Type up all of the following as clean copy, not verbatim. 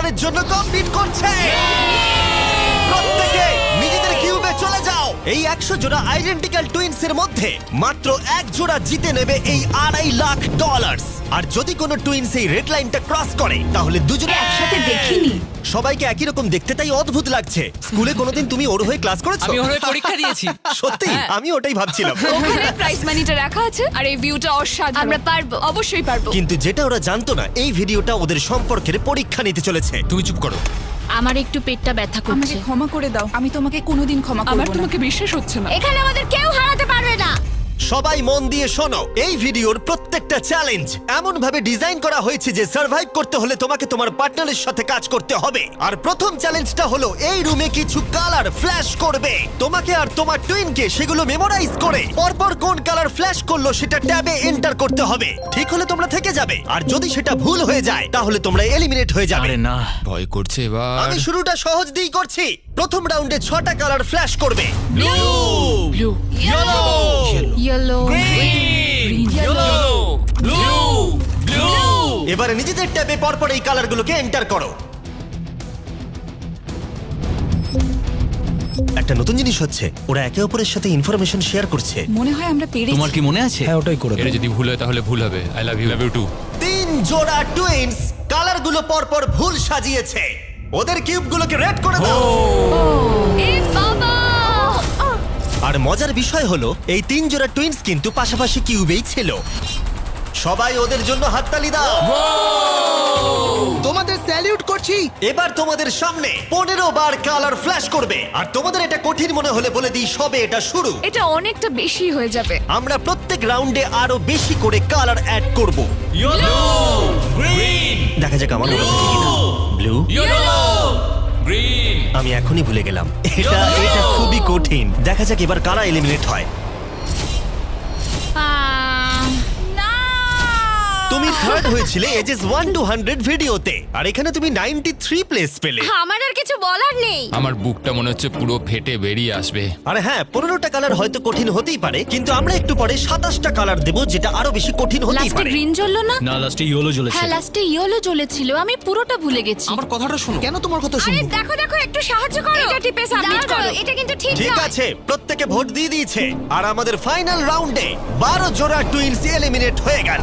$100 জন্য কম্পিট করছে। প্রত্যেকে নিজেদের কিউবে চলে যাও। এই 100 জোড়া আইডেন্টিক্যাল টুইনস এর মধ্যে মাত্র এক জোড়া জিতে নেবে এই $2.5 লাখ। আর যদি কোনো টুইনস এই রেড লাইনটা ক্রস করে তাহলে দুজনে একসাথে দেখিনি। সবাইকে একই রকম দেখতে, তাই অদ্ভুত লাগছে। স্কুলে কোনোদিন তুমি ওর হয়ে ক্লাস করেছো? আমি ওর হয়ে পরীক্ষা দিয়েছি। সত্যি? হ্যাঁ। আমি ওটাই ভাবছিলাম। ওখানে প্রাইস মানিটা রাখা আছে আর এই ভিউটা অসাধারণ। আমরা পারবো, অবশ্যই পারবো। কিন্তু যেটা ওরা জানতো না, এই ভিডিওটা ওদের সম্পর্কের পরীক্ষা নিতে চলেছে। তুমি চুপ করো। আমার একটু পেটটা ব্যথা আমাকে করছে। ক্ষমা করে দাও, আমি তোমাকে কোনোদিন ক্ষমা করব না। আমার তোমাকে বিশ্বাস হচ্ছে না। এখানে আমাদের কেউ হারাতে পারবে না। সবাই মন দিয়ে শোনো, এই ভিডিওর প্রত্যেকটা চ্যালেঞ্জ এমন ভাবে ডিজাইন করা হয়েছে যে সার্ভাইভ করতে হলে তোমাকে তোমার পার্টনারের সাথে কাজ করতে হবে। আর প্রথম চ্যালেঞ্জটা হলো এই রুমে কিছু কালার ফ্ল্যাশ করবে। তোমাকে আর তোমার টুইনকে সেগুলো মেমোরাইজ করে পরপর কোন কালার ফ্ল্যাশ করলো সেটা ট্যাবে এন্টার করতে হবে। ঠিক হলে তোমরা থেকে যাবে, আর যদি সেটা ভুল হয়ে যায় তাহলে তোমরা এলিমিনেট হয়ে যাবে। আরে না, ভয় করছে এবার। আমি শুরুটা সহজ দিয়েই করছি। প্রথম রাউন্ডে 6টা কালার ফ্ল্যাশ করবে। Blue, yellow, yellow, green, yellow, blue, blue. এবারে নিজেদের ট্যাবে পরপর এই কালারগুলোকে এন্টার করো। একটা নতুন জিনিস হচ্ছে, ওরা একে অপরের সাথে ইনফরমেশন শেয়ার করছে। মনে হয় আমরা পেরেছি। তোমার কি মনে আছে? হ্যাঁ ওটাই করে এটা যদি ভুল হয় তাহলে ভুল হবে। I love you two. 3 জোড়া টুইনস কালারগুলো পরপর ভুল সাজিয়েছে। ওদের কিউবগুলোকে রেড করে দাও। এ বাবা! আর মজার বিষয় হলো এই 3 জোড়া টুইনস কিন্তু পাশাপাশি কিউবেই ছিল। সবাই ওদের জন্য হাততালি দাও। তোমাদের স্যালিউট করছি। এবার তোমাদের সামনে 15 বার কালার ফ্ল্যাশ করবে। আর তোমাদের এটা কঠিন মনে হলে বলে দিই, সবে এটা শুরু। এটা অনেকটা বেশি হয়ে যাবে। আমরা প্রত্যেক রাউন্ডে আরো বেশি করে কালার অ্যাড করব। ইয়েলো, গ্রিন, দেখা যাক আমার মনে থাকে কিনা। Blue, yellow, green. আমি এখনই ভুলে গেলাম। এটা খুবই কঠিন। দেখা যাক এবার কারা এলিমিনেট হয়। না! তুমি থার্ড হয়েছিলে এজেস 1 to 100 ভিডিওতে, আর এখানে তুমি 93 প্লেস পেলে। আমার আর কিছু বলার নেই। আমার বুকটা মনে হচ্ছে পুরো ফেটে বেরিয়ে আসবে। আর হ্যাঁ, 15টা কালার হয়তো কঠিন হতেই পারে, কিন্তু আমরা একটু পরে 27টা কালার দেব, যেটা আরো বেশি কঠিন হতেই লাস্টে পারে। গ্রিন জ্বললো না? না লাস্টে ইয়েলো জ্বলেছে। হ্যাঁ, লাস্টে ইয়েলো জ্বলেছিল। আমি পুরোটা ভুলে গেছি। আমার কথাটা শোনো। কেন তোমার কথা আরে শুনবো? দেখো দেখো, একটু সাহায্য করো। এটা টিপে সাবমিট করো। এটা কিন্তু ঠিক ঠিক নয়। আছে, প্রত্যেকে ভোট দিয়ে দিয়েছে, আর আমাদের ফাইনাল রাউন্ডে 12 জোড়া টুইনস এলিমিনেট হয়ে গেল।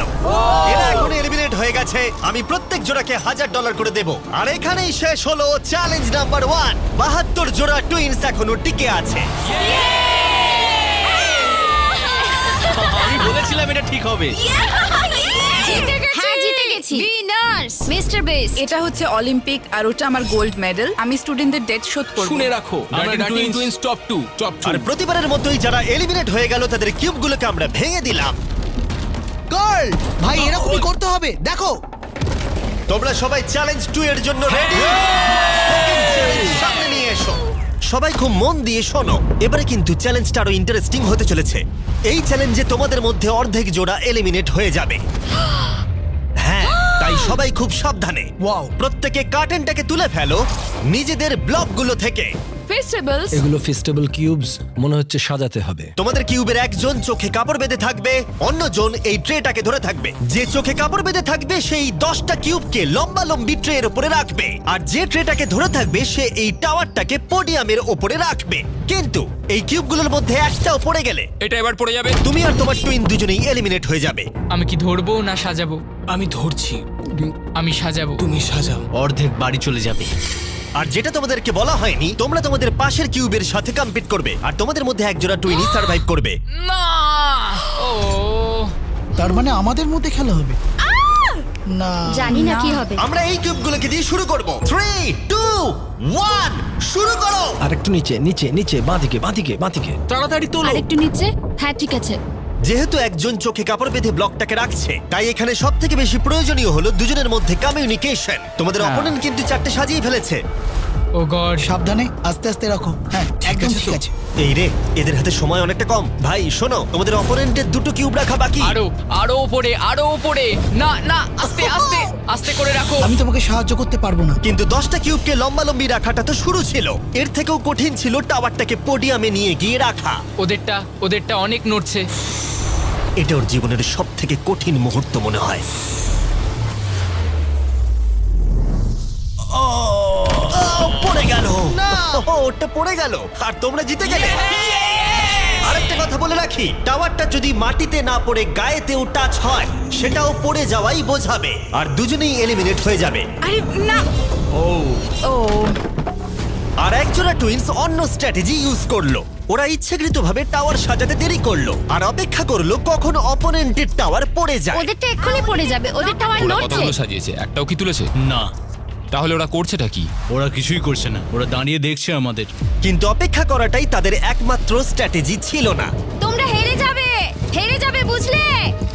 এরা এখন এলিমিনেট হয়ে গেছে। আমি প্রত্যেক জোড়াকে $1000 করে দেব। আর এখানেই শেষ হলো চ্যালেঞ্জ নাম্বার 1। 72 জোড়া টুইনস এখনো টিকে আছে। আমি বলেছিলাম এটা ঠিক হবে। জিতে গেছি। হ্যাঁ, জিতে গেছি। Winners mister base. এটা হচ্ছে অলিম্পিক আর ওটা আমার গোল্ড মেডেল। আমি স্টুডেন্টদের ডেট শোধ করব। শুনে রাখো, আমরা টুইন্স টপ 2, টপ 2। আর প্রতিবারের মতোই যারা এলিমিনেট হয়ে গেল তাদের কিউবগুলোকে আমরা ভেঙে দিলাম। গার্ল, ভাই এরকমই করতে হবে। দেখো তোমরা সবাই চ্যালেঞ্জ 2 এর জন্য রেডি? সেকেন্ড চ্যালেঞ্জ সামনে নিয়ে এসো। সবাই খুব মন দিয়ে শোনো, এবারে কিন্তু চ্যালেঞ্জটা আরো ইন্টারেস্টিং হতে চলেছে। এই চ্যালেঞ্জে তোমাদের মধ্যে অর্ধেক জোড়া এলিমিনেট হয়ে যাবে। হ্যাঁ, তাই সবাই খুব সাবধানে। Wow. প্রত্যেকে কার্টেনটাকে তুলে ফেলো নিজেদের ব্লকগুলো থেকে। ফেস্টিভ্যালস। এগুলো ফেস্টিভ্যাল কিউবস, মনে হচ্ছে সাজাতে হবে। তোমাদের কিউবের একজন চোখে কাপড় বেঁধে থাকবে, অন্যজন এই ট্রেটাকে ধরে থাকবে। যে চোখে কাপড় বেঁধে থাকবে সেই 10টা কিউবকে লম্বা লম্বি ট্রের উপরে রাখবে, আর যে ট্রেটাকে ধরে থাকবে সে এই টাওয়ারটাকে পোডিয়ামের উপরে রাখবে। কিন্তু এই কিউবগুলোর মধ্যে একটাও পড়ে গেলে এটা এবার পড়ে যাবে। তুমি আর তোমার টুইন দুজনেই এলিমিনেট হয়ে যাবে। আমি কি ধরবো না সাজাবো? আমি ধরছি, আমি সাজাবো। তুমি সাজাও। অর্ধেক বাড়ি চলে যাবে। আর যেটা তোমাদেরকে বলা হয়নি, তোমরা তোমাদের পাশের কিউবের সাথে কম্পিট করবে, আর তোমাদের মধ্যে একজোড়া টুইনই সার্ভাইভ করবে। না! ও! তার মানে আমাদের মধ্যে খেলা হবে না? জানি না কি হবে। আমরা এই কিউবগুলোকে দিয়ে শুরু করব। 3, 2, 1 শুরু করো। আর একটু নিচে নিচে নিচে, বাঁদিকে বাঁদিকে বাঁদিকে। তাড়াতাড়ি তোলো। আরেকটু নিচে। হ্যাঁ, ঠিক আছে। যেহেতু একজন চোখে কাপড় বেঁধে ব্লকটাকে রাখছে, তাই এখানে সব থেকে বেশি প্রয়োজনীয় হলো দুজনের মধ্যে কমিউনিকেশন। তোমাদের অপোনেন্ট কিন্তু 4টে সাজিয়ে ফেলেছে। ও গড! সাবধানে, আস্তে আস্তে রাখো। হ্যাঁ, একদম ঠিক আছে। এই রে, এদের হাতে সময় অনেকটা কম। ভাই শোনো, তোমাদের অপোনেন্টের 2টো কিউব রাখা বাকি। আরো উপরে, আরো উপরে। না না, আস্তে আস্তে আস্তে করে রাখো। আমি তোমাকে সাহায্য করতে পারবো না। কিন্তু 10টা কিউবকে লম্বালম্বি রাখাটা তো শুরু ছিল। এর থেকেও কঠিন ছিল টাওয়ারটাকে পোডিয়ামে নিয়ে গিয়ে রাখা। ওদেরটা অনেক নড়ছে। এটা ওর জীবনের সব থেকে কঠিন মুহূর্ত মনে হয়। ওহো, ওটা পড়ে গেল আর তোমরা জিতে গেলে। আরেকটা কথা বলে রাখি, টাওয়ারটা যদি মাটিতে না পড়ে গায়েতেও টাচ হয় সেটাও পড়ে যাওয়াই বোঝাবে, আর দুজনেই এলিমিনেট হয়ে যাবে। আরে না, ও আর একজোড়া টুইন্স অন্য স্ট্র্যাটেজি ইউজ করলো। ওরা ইচ্ছাকৃতভাবে টাওয়ার সাজাতে দেরি করলো আর অপেক্ষা করলো কখন অপোনেন্টের টাওয়ার পড়ে যায়। ওদেরটা এক্ষুনি পড়ে যাবে, ওদের টাওয়ার ওরা নড়ছে। কতগুলো সাজিয়েছে, একটাও কি তুলেছে? না, তাহলে ওরা করছেটা কি? ওরা কিছুই করছে না, ওরা দাঁড়িয়ে দেখছে আমাদের। কিন্তু অপেক্ষা করাটাই তাদের একমাত্র স্ট্র্যাটেজি ছিল না। তোমরা হেরে যাবে বুঝলে?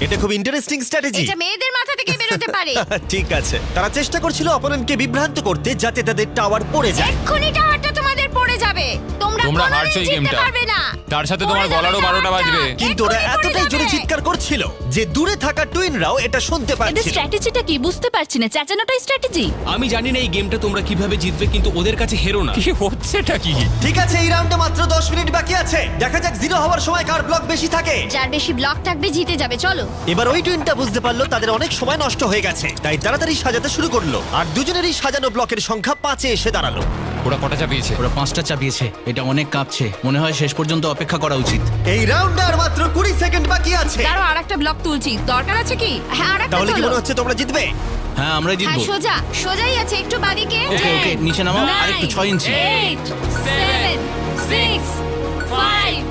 এটা খুব ইন্টারেস্টিং স্ট্র্যাটেজি। এটা মেয়েদের মাথা থেকে বেরোতে পারে। ঠিক আছে, তারা চেষ্টা করছিল অপোনেন্টকে বিভ্রান্ত করতে যাতে তাদের টাওয়ার পড়ে যায়। এক্ষুনি টাওয়ারটা তোমাদের পড়ে যাবে। তোমরা তোমরা কোনোদিন হারছো এই জিততে গেমটা। পারবে না। তার সাথে তোমার পড়ে যাবে গলারও 12টা টাওয়ারটা। বাজবে। কিন্তু ওরা এক্ষুনি পড়ে এতটাই জোরে যাবে। চিৎকার করছিল যে দূরে থাকা টুইনরাও এটা শুনতে এদের পাচ্ছিল। স্ট্র্যাটেজিটা কি বুঝতে পারছি না, চেঁচানোটাই স্ট্র্যাটেজি। আমি জানি না এই গেমটা তোমরা কিভাবে জিতবে, কিন্তু ওদের কাছে হেরো না। কি হচ্ছেটা কি? ঠিক আছে, এই রাউন্ডে মাত্র 10 মিনিট বাকি আছে। দেখা যাক জিরো হওয়ার সময় কার ব্লক বেশি থাকে। যার বেশি ব্লক থাকবে জিতে যাবে। চলো। এবার ওই টুইনটা বুঝতে পারলো তাদের অনেক সময় নষ্ট হয়ে গেছে, তাই তাড়াতাড়ি সাজাতে শুরু করলো। আর দুজনেরই সাজানো ব্লকের সংখ্যা 5-এ এসে দাঁড়ালো। ওরা কটা চাপিয়েছে? ওরা 5টা চাপিয়েছে, এটা অনেক কাঁপছে। মনে হয় শেষ পর্যন্ত অপেক্ষা করা উচিত। এই রাউন্ডে আর মাত্র 20 সেকেন্ড বাকি আছে। দাঁড়াও, আরেকটা ব্লক তুলছি, দরকার আছে কি? হ্যাঁ, আরেকটা তাহলে কি তোলো। মনে হচ্ছে তোমরা জিতবে? হ্যাঁ, আমরাই হ্যাঁ, জিতবো। সোজাই আছে, একটু বাদিকে। ওকে ওকে, নিচে নামাও, আর একটু 6 ইঞ্চি। 8 7 6 5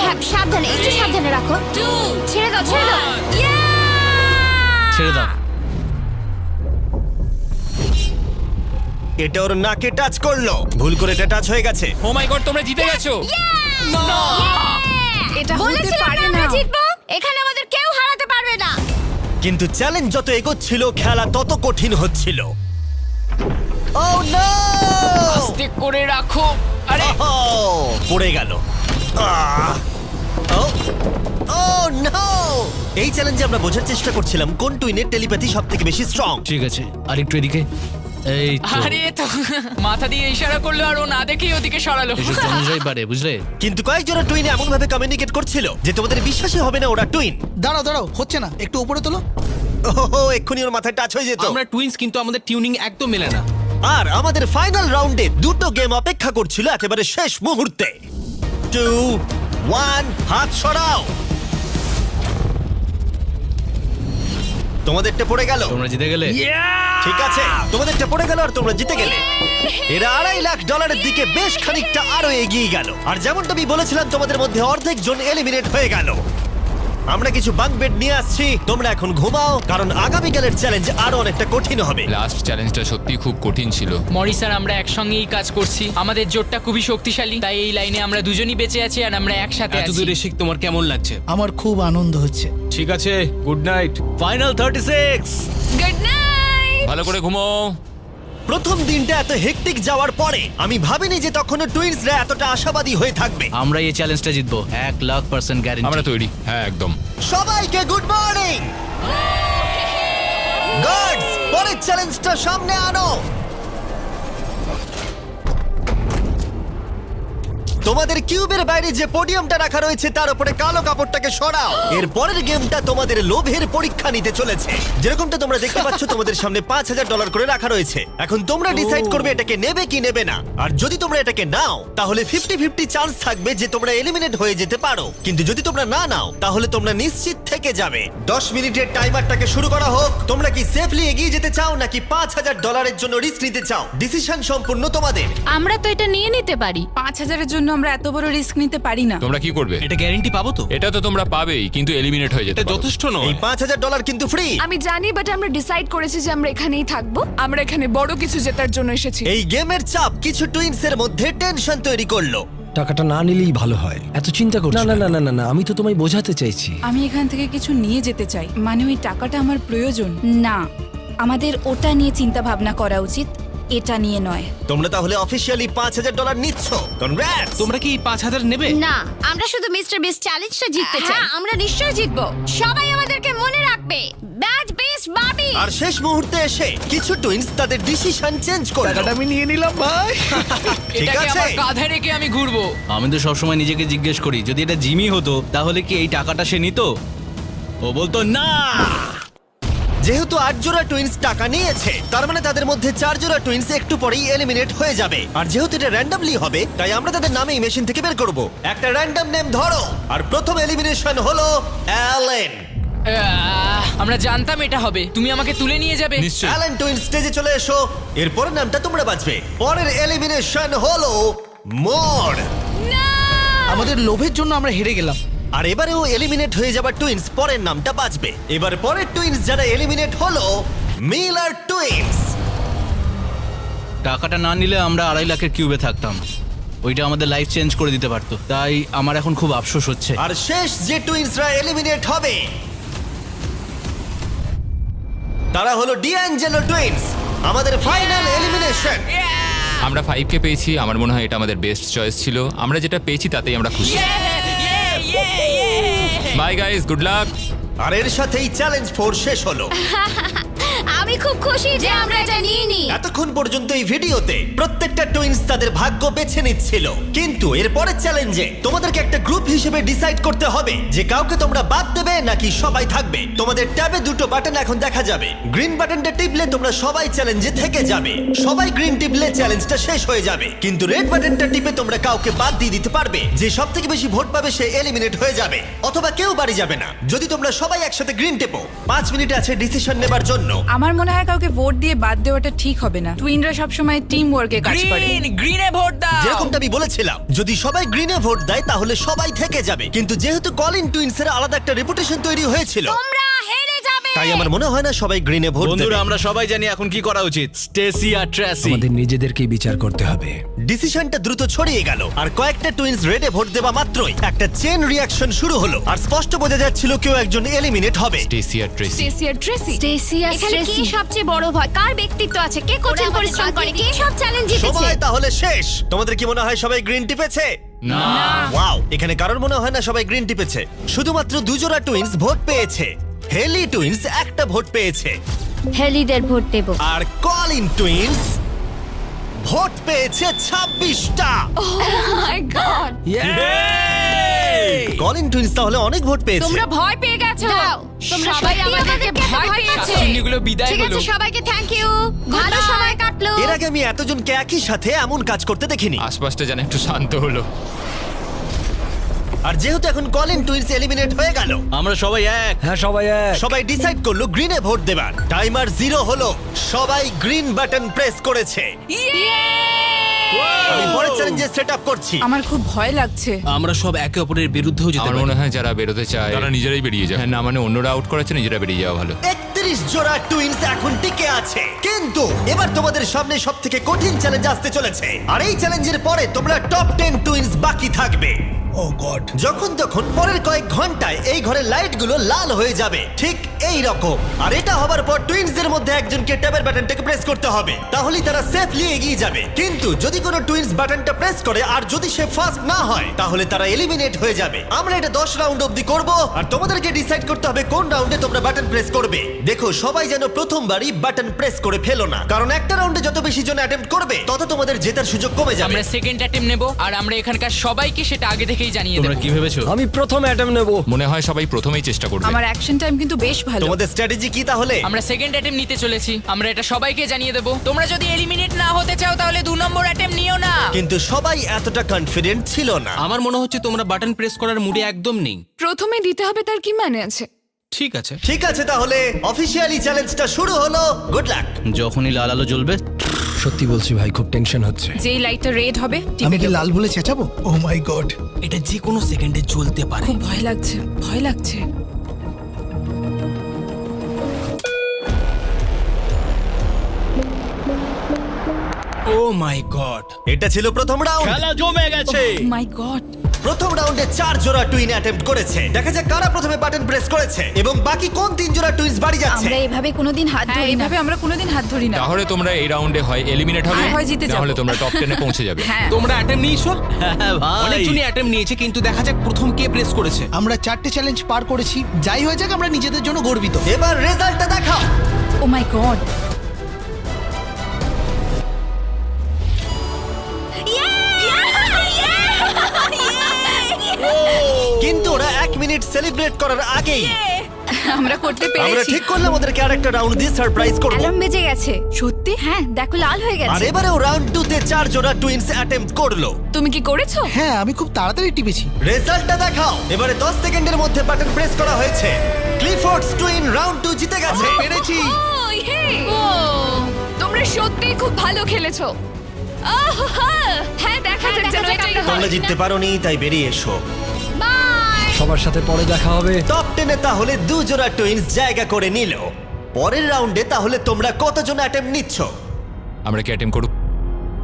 হ্যাঁ, সাবধানে, একটু সাবধানে রাখো। 2 ছেড়ে দাও। ছেড়ে দাও। এটা ওর নাকে টাচ করলো, ভুল করে এটা টাচ হয়ে গেছে। ও মাই গড, তোমরা জিতে গেছো। এটা হতে বলেছিলাম পারে না আমরা না। জিতবো। এখানে আমাদের কেউ হারাতে পারবে না। কিন্তু চ্যালেঞ্জ যত এগোচ্ছিল খেলা তত কঠিন হচ্ছিল। ও নো! আস্তে করে রাখো। আরে পড়ে গেল। ও নো! এই চ্যালেঞ্জে আমরা বোঝার চেষ্টা করছিলাম কোন টুইনের টেলিপ্যাথি সবথেকে বেশি স্ট্রং। ঠিক আছে, আর একটু এদিকে। এই তো। আরে তো মাথা দিয়ে ইশারা করলো আর ও না দেখেই ওদিকে সরালো। এসব জমজই পারে, বুঝলে? কিন্তু কয়েকজনের টুইন এমন ভাবে কমিউনিকেট করছিল যে তোমাদের বিশ্বাসই হবে না ওরা টুইন। দাঁড়াও হচ্ছে না, একটু উপরে তোলো। ওহো, এক্ষুনি ওর মাথায় টাচ হয়ে যেত। আমরা টুইন্স, কিন্তু আমাদের টিউনিং একদম মেলে না। আর আমাদের ফাইনাল রাউন্ডে দুটো গেম অপেক্ষা করছিল একেবারে শেষ মুহূর্তে। 2 1, হাত সরাও। তোমাদেরটা পড়ে গেল। তোমরা জিতে গেলে। ঠিক আছে, তোমাদেরটা পড়ে গেল আর তোমরা জিতে গেলে। এরা $2.5 লাখ দিকে বেশ খানিকটা আরো এগিয়ে গেল। আর যেমনটা আমি বলেছিলাম তোমাদের মধ্যে অর্ধেক জন এলিমিনেট হয়ে গেল। আমরা কিছু বাঙ্ক বেড নিয়ে আসছি, তোমরা এখন ঘুমাও, কারণ আগামীকালের চ্যালেঞ্জ আরো অনেকটা কঠিন হবে। লাস্ট চ্যালেঞ্জটা সত্যি খুব কঠিন ছিল। মরি স্যার, আমরা একসঙ্গেই কাজ করছি, আমাদের জোটটা খুবই শক্তিশালী, তাই এই লাইনে আমরা দুজনই বেঁচে আছি আর আমরা একসাথে এত আছি। দূরে শিখ, তোমার কেমন লাগছে? আমার খুব আনন্দ হচ্ছে। ঠিক আছে, good night. Final 36। Good night. ভালো করে ঘুমো। প্রথম দিনটা এত হেক্টিক যাওয়ার পরে আমি ভাবিনি যে তখনও টুইন্সরা এতটা আশাবাদী হয়ে থাকবে। আমরা এই চ্যালেঞ্জটা জিতবো, 1,00,000% গ্যারান্টি। আমরা তৈরি। হ্যাঁ, একদম। সবাইকে গুড মর্নিং। গার্ডস, পরের চ্যালেঞ্জটা সামনে আনো। তোমাদের কিউবের বাইরে যে পোডিয়ামটা রাখা রয়েছে তার উপরে কালো কাপড়টাকে সরাও। এর পরের গেমটা তোমাদের লোভের পরীক্ষা নিতে চলেছে। যেরকমটা তোমরা দেখতে পাচ্ছ তোমাদের সামনে $5,000 করে রাখা রয়েছে। এখন তোমরা ডিসাইড করবে এটাকে নেবে কি নেবে না। আর যদি তোমরা এটাকে নাও তাহলে 50-50 চান্স থাকবে যে তোমরা এলিমিনেট হয়ে যেতে পারো। কিন্তু যদি তোমরা না নাও তাহলে তোমরা নিশ্চিত থেকে যাবে। 10 মিনিটের টাইমারটাকে শুরু করা হোক। তোমরা কি সেফলি এগিয়ে যেতে চাও নাকি $5,000 জন্য রিস্ক নিতে চাও? ডিসিশন সম্পূর্ণ তোমাদের। আমরা তো এটা নিয়ে নিতে পারি। 5,000-এর জন্য আমরা এত বড় রিস্ক নিতে পারি না। তোমরা কি করবে? এটা গ্যারান্টি পাবো তো? এটা তো তোমরা পাবেই, কিন্তু এলিমিনেট হয়ে যেতে এটা পারো। যথেষ্ট এই নয়। $5,000 কিন্তু ফ্রি। আমি জানি, বাট আমরা ডিসাইড করেছি যে আমরা এখানেই থাকবো। আমরা এখানে বড় কিছু জেতার জন্য এসেছি। এই গেমের চাপ কিছু টুইনসের মধ্যে টেনশন তৈরি করলো। টাকাটা না নিলেই ভালো হয়। এত চিন্তা করছো না, না না না না না, আমি তো তোমায় বোঝাতে চাইছি। আমি এখান থেকে কিছু নিয়ে যেতে চাই, মানে ওই টাকাটা আমার প্রয়োজন। না, আমাদের ওটা নিয়ে চিন্তা ভাবনা করা উচিত, এটা নিয়ে নয়। তোমরা তাহলে অফিসিয়ালি $5,000 নিচ্ছ। কনগ্রাটস। তোমরা কি 5,000 নেবে? না, আমরা শুধু মিস্টার বিস্ট চ্যালেঞ্জটা জিততে চাই। আমরা নিশ্চয়ই জিতবো। সবাই আমাদেরকে মনে রাখবে। ব্যাড বিস্ট বাবি। আর শেষ মুহূর্তে এসে কিছু টুইনস তাদের ডিসিশন চেঞ্জ করলো। টাকাটা আমি নিয়ে নিলাম ভাই। ঠিক এটাকে আছে। আমার কাঁধে রেখে আমি ঘুরবো। আমি তো সবসময় নিজেকে জিজ্ঞেস করি, যদি এটা জিমি হতো তাহলে কি এই টাকাটা সে নিত? ও বলতো না। যেহেতু 8 জোড়া টুইন্স টাকা নিয়েছে, তার মানে তাদের মধ্যে 4 জোড়া টুইন্স একটু পরেই এলিমিনেট হয়ে যাবে। আর যেহেতু এটা র্যান্ডমলি হবে, তাই আমরা তাদের নামে মেশিন থেকে বের করব। একটা র্যান্ডম নেম ধরো, আর প্রথম এলিমিনেশন হলো অ্যালেন। আমরা জানতাম এটা হবে। তুমি আমাকে তুলে নিয়ে যাবে। নিশ্চয়ই। অ্যালেন টুইন্স স্টেজে চলে এসো। এরপরের নামটা তোমরা বাঁচবে। পরের এলিমিনেশন হলো মোর। আমাদের লোভের জন্য আমরা হেরে গেলাম। আর এবারেও এলিমিনেট হয়ে যাবার টুইন্স পরের নামটা বাঁচবে। এবার পরের টুইন্স যারা এলিমিনেট হলো মিলার টুইন্স। টাকাটা না নিলে আমরা 2.5 লাখের কিউবে থাকতাম। ওইটা আমাদের লাইফ চেঞ্জ করে দিতে পারতো। তাই আমার এখন খুব আফসোস হচ্ছে। আর শেষ যে টুইন্সরা এলিমিনেট হবে তারা হলো ডিঅ্যাঞ্জেলো টুইন্স। আমাদের ফাইনাল এলিমিনেশন। আমরা 5 কে পেয়েছি। আমার মনে হয় এটা আমাদের বেস্ট চয়েস ছিল। আমরা যেটা পেয়েছি তাতেই আমরা খুশি। Bye guys, good luck. আর এর সাথেই চ্যালেঞ্জ 4 শেষ হলো। আমি খুব খুশি যে আমরা এটা নিইনি। এতক্ষণ পর্যন্ত এই ভিডিওতে প্রত্যেকটা টুইন্স তাদের ভাগ্য বেছে নিচ্ছিল, কিন্তু এরপরের চ্যালেঞ্জে তোমাদেরকে একটা গ্রুপ হিসেবে ডিসাইড করতে হবে যে কাউকে তোমরা বাদ দেবে নাকি সবাই থাকবে। তোমাদের ট্যাবে দুটো বাটন এখন দেখা যাবে। গ্রিন বাটনটা টিপলে তোমরা সবাই চ্যালেঞ্জে থেকে যাবে। সবাই গ্রিন টিপলে চ্যালেঞ্জটা শেষ হয়ে যাবে, কিন্তু রেড বাটনটা টিপে তোমরা কাউকে বাদ দিয়ে দিতে পারবে। যে সবথেকে বেশি ভোট পাবে সে এলিমিনেট হয়ে যাবে, অথবা কেউ বাড়ি যাবে না। যদি তোমরা সবাই একসাথে গ্রিন টেপো, 5 মিনিট আছে ডিসিশন নেবার জন্য। আমার মনে হয় কাউকে ভোট দিয়ে বাদ দেওয়াটা ঠিক হবে না। টুইনরা সবসময় টিম ওয়ার্কে কাজ করে। গ্রিনে ভোট দাও। যেরকমটা আমি বলেছিলাম, যদি সবাই গ্রিনে ভোট দেয় তাহলে সবাই থেকে যাবে, কিন্তু যেহেতু কলিন টুইন্সের আলাদা একটা রেপুটেশন তৈরি হয়েছিল, তোমরা হেরে যাবে। তাই আমার মনে হয় না সবাই গ্রিনে ভোট দেবে। বন্ধুরা, আমরা সবাই জানি এখন কি করা উচিত। স্টেসি আর ট্রেসি। আমাদের নিজেদেরকেই বিচার করতে হবে। ডিসিশনটা দ্রুত ছড়িয়ে গেল, আর কয়েকটা টুইন্স রেডে ভোট দেওয়া মাত্রই একটা চেন রিঅ্যাকশন শুরু হলো, আর স্পষ্ট বোঝা যাচ্ছিল কেউ একজন এলিমিনেট হবে। স্টেসি আর ট্রেসি। স্টেসি আর ট্রেসি। স্টেসি আর এখানে কে সবচেয়ে বড় ভয়? কার ব্যক্তিত্ব আছে? কে কঠিন পরিশ্রম করে? কে সব চ্যালেঞ্জ জিতেছে? সবাই তাহলে শেষ। তোমাদের কি মনে হয় সবাই গ্রিন টিপেছে? না। ওয়াও, এখানে কারোর মনে হয় না সবাই গ্রিন টিপেছে। শুধুমাত্র 2 জোড়া টুইন্স ভোট পেয়েছে। হেলি টুইন্স একটা ভোট পেয়েছে, হেলিদের ভোট দেব। আর কলিন টুইন্স ভোট পেয়েছে 26টা। মাই গড। কলিন টুইন্স তাহলে অনেক ভোট পেয়েছে। তোমরা ভয় পেয়ে গেছো। তোমরা সবাই সত্যি আমাদেরকে ভয় পেয়েছে। চিমনিগুলো বিদায় ঠিক হলো। আছে, সবাইকে থ্যাংক ইউ। ভালো সময় কাটলো। এর আগে আমি এতজনকে একই সাথে এমন কাজ করতে দেখিনি। আশপাশটা যেন একটু শান্ত হলো। আর যেহেতু এখন কলিন টুইন্স এলিমিনেট হয়ে গেল, আমরা সবাই এক। হ্যাঁ, সবাই এক। সবাই ডিসাইড করলো গ্রিনে ভোট দেবার। টাইমার 0 হলো। সবাই গ্রিন বাটন প্রেস করেছে। আমি পরের চ্যালেঞ্জে সেট আপ করছি। আমার খুব ভয় লাগছে। আমরা সব একে অপরের বিরুদ্ধেও যেতে আমার পারি। মনে হয় যারা বেরোতে চায় তারা নিজেরাই বেরিয়ে যায়। হ্যাঁ, না মানে অন্যরা আউট করাচ্ছে, নিজেরা বেরিয়ে যাওয়া ভালো। 31 জোড়া টুইন্স এখন টিকে আছে, কিন্তু এবার তোমাদের সামনে সবথেকে কঠিন চ্যালেঞ্জ আসতে চলেছে। আর এই চ্যালেঞ্জের পরে তোমরা টপ 10 টুইন্স বাকি থাকবে। ও গড। যখন তখন পরের কয়েক ঘন্টায় এই ঘরের লাইটগুলো লাল হয়ে যাবে, ঠিক এই রকম। আর এটা হবার পর টুইন্সদের মধ্যে একজনকে ট্যাবের বাটনটাকে প্রেস করতে হবে, তাহলেই তারা সেফলি এগিয়ে যাবে। কিন্তু যদি কোনো টুইন্স বাটনটা প্রেস করে আর যদি সে ফার্স্ট না হয়, তাহলে তারা এলিমিনেট হয়ে যাবে। আমরা এটা 10 রাউন্ড অবধি করব, আর তোমাদেরকে ডিসাইড করতে হবে কোন রাউন্ডে তোমরা বাটন প্রেস করবে। দেখো, সবাই যেন প্রথমবারই বাটন প্রেস করে ফেলো না, কারণ একটা রাউন্ডে যত বেশি জন অ্যাটেম্প্ট করবে তত তোমাদের জেতার সুযোগ কমে যাবে। আমরা সেকেন্ড অ্যাটেম্প নেব, আর আমরা এখানকার সবাইকে সেটা আগে থেকেই জানিয়ে তোমরা দেব। কি ভেবেছো? আমি প্রথম অ্যাটেম নেব। মনে হয় সবাই প্রথমেই চেষ্টা করবে। আমার অ্যাকশন টাইম কিন্তু বেশ ভালো। তোমাদের স্ট্র্যাটেজি কি তাহলে? আমরা সেকেন্ড অ্যাটেম্প নিতে চলেছি। আমরা এটা সবাইকে জানিয়ে দেব। তোমরা যদি এলিমিনেট না হতে চাও তাহলে 2 নম্বর অ্যাটেম্প নিও না। কিন্তু সবাই এতটা কনফিডেন্ট ছিল না। আমার মনে হচ্ছে তোমরা বাটন প্রেস করার মুডে একদম নেই। প্রথমে দিতে হবে তার কি মানে আছে? ঠিক আছে। ঠিক আছে, তাহলে অফিসিয়ালি চ্যালেঞ্জটা শুরু হলো। Good luck. যখনই লাল আলো জ্বলবে, সত্যি বলছি ভাই, খুব টেনশন হচ্ছে। যেই লাইটটা রেড হবে আমি টিপে কি দেবো। লাল বলে চেঁচাবো? ও মাই গড। এটা যে কোনো সেকেন্ডে জ্বলতে পারে। খুব ভয় লাগছে, ভয় লাগছে। ও মাই গড। এটা ছিল প্রথম রাউন্ড। খেলা জমে গেছে। মাই গড। প্রথম রাউন্ডে 4 জোড়া টুইন অ্যাটেম্প্ট করেছে। দেখা যাক কারা প্রথমে বাটন প্রেস করেছে এবং বাকি কোন 3 জোড়া টুইনস বাড়ি যাচ্ছে। আমরা এভাবে কোনোদিন হাত হ্যাঁ, ধরি না। এইভাবে আমরা কোনোদিন হাত ধরি না। তাহলে তোমরা এই রাউন্ডে হয় এলিমিনেট হবে, আর হয় জিতে যাবো। তাহলে তোমরা টপ 10 এ পৌঁছে যাবে। হ্যাঁ। তোমরা অ্যাটেম্প নিয়েছো? হ্যাঁ ভাই। অনেকজনই অ্যাটেম্প নিয়েছে, কিন্তু দেখা যাক প্রথম কে প্রেস করেছে। আমরা 4টে চ্যালেঞ্জ পার করেছি। যাই হয়ে যাক, আমরা নিজেদের জন্য গর্বিত। এবার রেজাল্টটা দেখাও। ও মাই গড। কিন্তু ওরা 1 মিনিট সেলিব্রেট করার আগেই আমরা করতে আমরা পেরেছি ঠিক করলাম ওদেরকে আরেকটা রাউন্ড দিয়ে সারপ্রাইজ করব। অ্যালার্ম বেজে গেছে। সত্যি হ্যাঁ দেখো লাল হয়ে আর গেছে। এবারেও রাউন্ড 2 তে 4 জোড়া টুইনস অ্যাটেম্প্ট করলো। তুমি কি করেছো? হ্যাঁ আমি খুব তাড়াতাড়ি টিপেছি। রেজাল্টটা দেখাও। এবারে 10 সেকেন্ডের মধ্যে বাটন প্রেস করা হয়েছে। ক্লিফোর্ডস টুইন রাউন্ড 2 জিতে গেছে। পেরেছি। ও, ইয়ে! তোমরা সত্যিই খুব ভালো খেলেছো। হ্যাঁ দেখা যাক যেন এটাই হয়। তোমরা জিততে পারোনি, তাই বেরিয়ে এসো। বাই। সবার সাথে পরে দেখা হবে। টপ 10 এ তাহলে 2 জোড়া টুইনস জায়গা করে নিল। পরের রাউন্ডে তাহলে তোমরা কতজন অ্যাটেম্প নিচ্ছ? আমরা কি অ্যাটেম্প করব?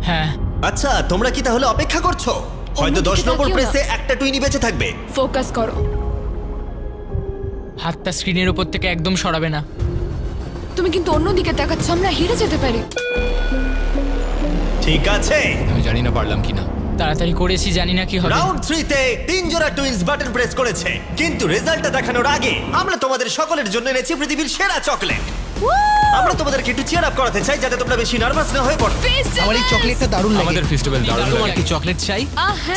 হ্যাঁ আচ্ছা, তোমরা কি তাহলে অপেক্ষা করছো? হয়তো 10 অন্যদিকে নম্বর তাকিও না। প্রেসে একটা টুইনি বেঁচে থাকবে। ফোকাস করো। হাতটা স্ক্রিনের উপর থেকে একদম সরাবে না। তুমি কিন্তু অন্যদিকে তাকাচ্ছ, আমরা হেরে যেতে পারি। ঠিক আছে। আমি জানি না পারলাম কিনা। তাড়াতাড়ি করেছি, জানি না কি হবে। রাউন্ড 3 তে 3 জোড়া টুইনস বাটন প্রেস করেছে, কিন্তু রেজাল্টটা দেখানোর আগে আমরা তোমাদের সকলের জন্য এনেছি পৃথিবীর সেরা চকলেট। আমরা তোমাদেরকে একটু চিয়ার আপ করাতে চাই যাতে তোমরা বেশি নার্ভাস না হয়ে পড়ো। আমার এই চকলেটটা দারুণ লাগে। আমাদের ফেস্টিভ্যাল দারুণ তোমার লাগে। কি চকলেট চাই?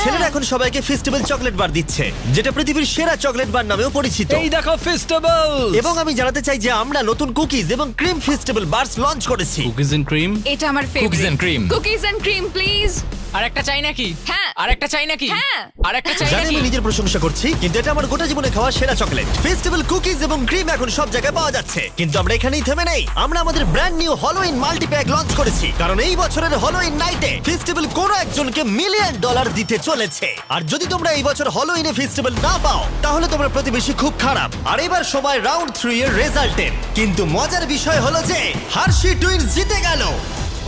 ছেলেরা এখন সবাইকে ফেস্টিভ্যাল চকলেট বার দিচ্ছে, যেটা পৃথিবীর সেরা চকলেট বার নামেও পরিচিত। এই দেখো ফেস্টিভ্যাল। এবং আমি জানাতে চাই যে আমরা নতুন কুকিজ এবং ক্রিম ফেস্টিভ্যাল বার্স লঞ্চ করেছি। Cookies and cream. এটা আমার cookies favourite and cream. Cookies and cream please. আর একটা চাই নাকি? হ্যাঁ। আর একটা চাই নাকি? হ্যাঁ। আর একটা চাই জানি নাকি? আমি নিজের প্রশংসা করছি, কিন্তু এটা আমার গোটা জীবনে খাওয়া সেরা চকলেট। ফেস্টিভ্যাল কুকিজ এবং ক্রিম এখন সব জায়গায় পাওয়া যাচ্ছে, কিন্তু আমরা এখানেই থেমে নেই। আমরা আমাদের ব্র্যান্ড নিউ হলোউইন মাল্টিপ্যাক লঞ্চ করেছি, কারণ এই বছরের হলোউইন নাইটে ফেস্টিভ্যাল কোনো একজনকে $1 মিলিয়ন দিতে চলেছে। আর যদি তোমরা এই বছর হলোউইনে ফেস্টিভ্যাল না পাও, তাহলে তোমরা প্রতিবেশী খুব খারাপ। আর এবার সময় রাউন্ড 3 এর রেজাল্টের। কিন্তু মজার বিষয় হলো যে হার্শি টুইনস জিতে গেল।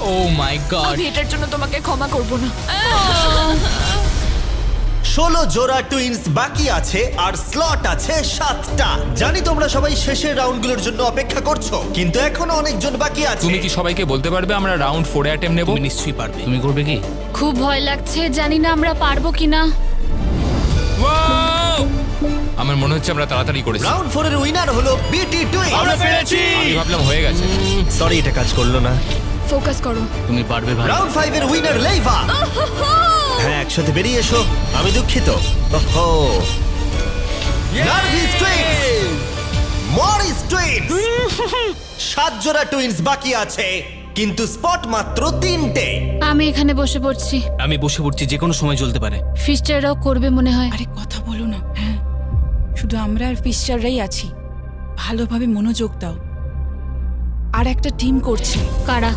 ও মাই গড। আমি এটার জন্য তোমাকে ক্ষমা করব না। 16 জোড়া টুইনস বাকি আছে আর স্লট আছে 7টা। জানি তোমরা সবাই শেষের রাউন্ডগুলোর জন্য অপেক্ষা করছো, কিন্তু এখনো অনেকজন বাকি আছে। তুমি কি সবাইকে বলতে পারবে আমরা রাউন্ড 4 এ অ্যাটেম্প নেব? তুমি নিশ্চয়ই পারবে। তুমি করবে কি? খুব ভয় লাগছে, জানি না আমরা পারবো কিনা। Wow! আমার মনে হচ্ছে আমরা তাড়াতাড়ি করেছি। রাউন্ড 4 এর উইনার হলো বিটি টুইনস। আমরা পেরেছি। আমি ভাবলাম হয়ে গেছে। সরি, এটা কাজ করলো না। ফোকাস করো। তুমি পারবে ভাই। রাউন্ড 5 এর উইনার লেইভা। হ্যাঁ, একসাথে বেরিয়ে এসো। আমি দুঃখিত। ওহো, নার্ভিস টুইনস, মরিস টুইনস। 7 জোড়া টুইনস বাকি আছে, কিন্তু স্পট মাত্র 3টে। আমি এখানে বসে পড়ছি। আমি বসে পড়ছি, যে কোনো সময় জ্বলতে পারে। ফিস্টাররাও করবে মনে হয়। আরে কথা বলো না। হ্যাঁ শুধু আমরা আর ফিশাররাই আছি, ভালোভাবে মনোযোগ দাও। আর একটা টিম করছে, কারা?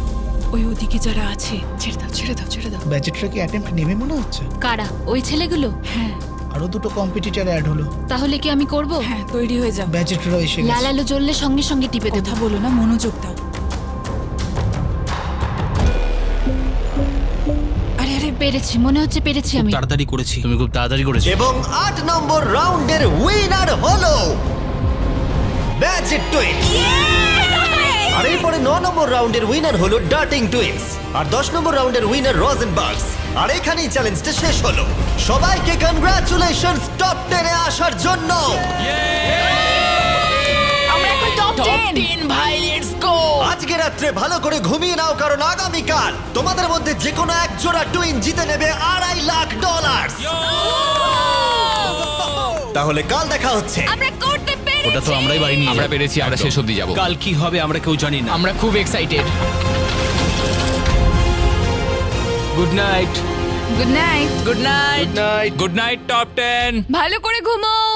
ওই ওদিকে যারা আছে। ছেড়ে দাও ছেড়ে দাও ছেড়ে দাও। ব্যাচেটরা কি অ্যাটেম্প্ট নেবে মনে হচ্ছে? কারা? ওই ছেলেগুলো? হ্যাঁ আরো দুটো কম্পিটিটর অ্যাড হলো। তাহলে কি আমি করব? হ্যাঁ তৈরি হয়ে যাও। ব্যাচেটরা এসে গেছে। লাল আলো জ্বললে সঙ্গে সঙ্গে টিপে দেবো। কথা বলো না, মনোযোগ দাও। আরে আরে পেরেছি, মনে হচ্ছে পেরেছি আমি। তাড়াতাড়ি করেছি। তুমি খুব তাড়াতাড়ি করেছো। এবং 8 নম্বর রাউন্ডের উইনার হলো ব্যাচেট টুইনস। আর এরপরে 9 নম্বর রাউন্ডের উইনার হলো ডার্টিং টুইনস। আর 10 নম্বর রাউন্ডের উইনার রোজেনবার্গস। আর এখানেই চ্যালেঞ্জটা শেষ হলো। সবাইকে কনগ্রাচুলেশনস টপ 10 এ আসার জন্য। আমরা এখন টপ 10। 10 ভাই, লেটস গো। আজকে রাত্রে ভালো করে ঘুমিয়ে নাও, কারণ আগামীকাল তোমাদের মধ্যে যে কোনো এক জোড়া টুইন জিতে নেবে $2.5 লাখ। তাহলে কাল দেখা হচ্ছে। আমরা করতে পেরেছি। ওটা তো আমরাই বাড়ি নিয়ে আমরা যাবো। পেরেছি, আমরা শেষ অবধি যাব। কাল কি হবে আমরা কেউ জানি না। আমরা খুব excited. Good night. Good night. Good night. Good night top 10। ভালো করে ঘুমাও।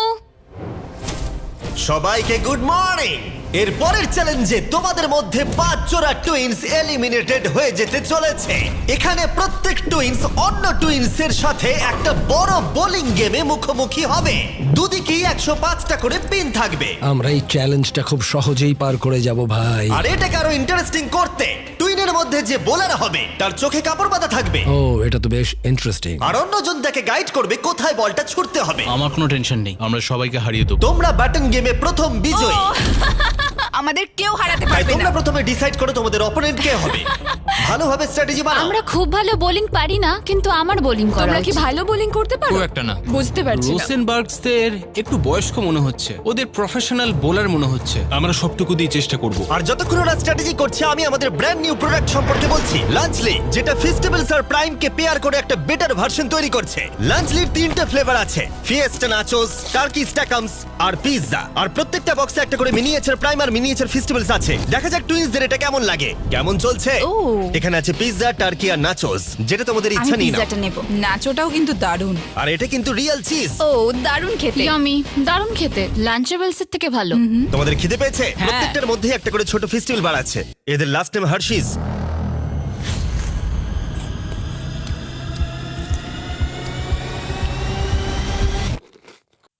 সবাইকে গুড মর্নিং। এর পরের চ্যালেঞ্জে তোমাদের মধ্যে 5 জোড়া টুইনস এলিমিনেটেড হয়ে যেতে চলেছে। এখানে প্রত্যেক টুইনস অন্য টুইনসের সাথে একটা বড় বোলিং গেমে মুখোমুখি হবে। দুদিকেই 105টা করে পিন থাকবে। আমরা এই চ্যালেঞ্জটা খুব সহজেই পার করে যাব ভাই। আর এটাকে আরো ইন্টারেস্টিং করতে টুইনের মধ্যে যে বোলার হবে তার চোখে কাপড় বাঁধা থাকবে, ও এটা তো বেশ ইন্টারেস্টিং। আর অন্যজন তাকে গাইড করবে কোথায় বলটা ছুটতে হবে। আমার কোনো টেনশন নেই, আমরা সবাইকে হারিয়ে দেবো। তোমরা ব্যাটন গেমে প্রথম বিজয়ী। আমাদের কেউ হারাতে তাই পারবে তোমরা না। প্রথমে ডিসাইড করো তোমাদের অপোনেন্ট কে হবে। ভালোভাবে স্ট্র্যাটেজি বানাও। আমরা খুব ভালো বোলিং পারি না, কিন্তু আমার বোলিং করা তোমরা কি উচিত। ভালো বোলিং করতে পারো? খুব একটা না। বুঝতে পারছি না। রোসেনবার্গসদের একটু বয়স্ক মনে হচ্ছে, ওদের প্রফেশনাল বোলার মনে হচ্ছে। আমরা সবটুকু দিয়ে চেষ্টা করব। আর যতক্ষণ ওরা স্ট্র্যাটেজি করছে আমি আমাদের ব্র্যান্ড নিউ প্রোডাক্ট সম্পর্কে বলছি, লাঞ্চলি, যেটা ফেস্টিভ্যালস আর প্রাইম কে পেয়ার করে একটা বেটার ভার্সন তৈরি করছে। লাঞ্চলির 3টে ফ্লেভার আছে, ফিয়েস্টা নাচোস, টার্কি স্ট্যাকামস আর পিৎজা। আর প্রত্যেকটা বক্সে একটা করে মিনিয়েচার প্রাইম আর মিনিয়েচার ফেস্টিভ্যালস আছে। দেখা যাক টুইন্সদের এটা কেমন লাগে। কেমন চলছে? ও। এখানে আছে পিৎজা, টার্কি আর নাচোস, যেটা তোমাদের আমি ইচ্ছা নিয়ে নাও। পিৎজাটা নেব। নাচোটাও কিন্তু দারুণ। আর এটা কিন্তু রিয়েল চিজ। ও দারুণ খেতে। ইয়ামি, দারুণ খেতে, লাঞ্চেবলস এর থেকে ভালো। তোমাদের খিদে পেয়েছে? হ্যাঁ। প্রত্যেকটার মধ্যে একটা করে ছোট ফেস্টিভ্যাল বার আছে। এদের লাস্ট নেম হার্শিস।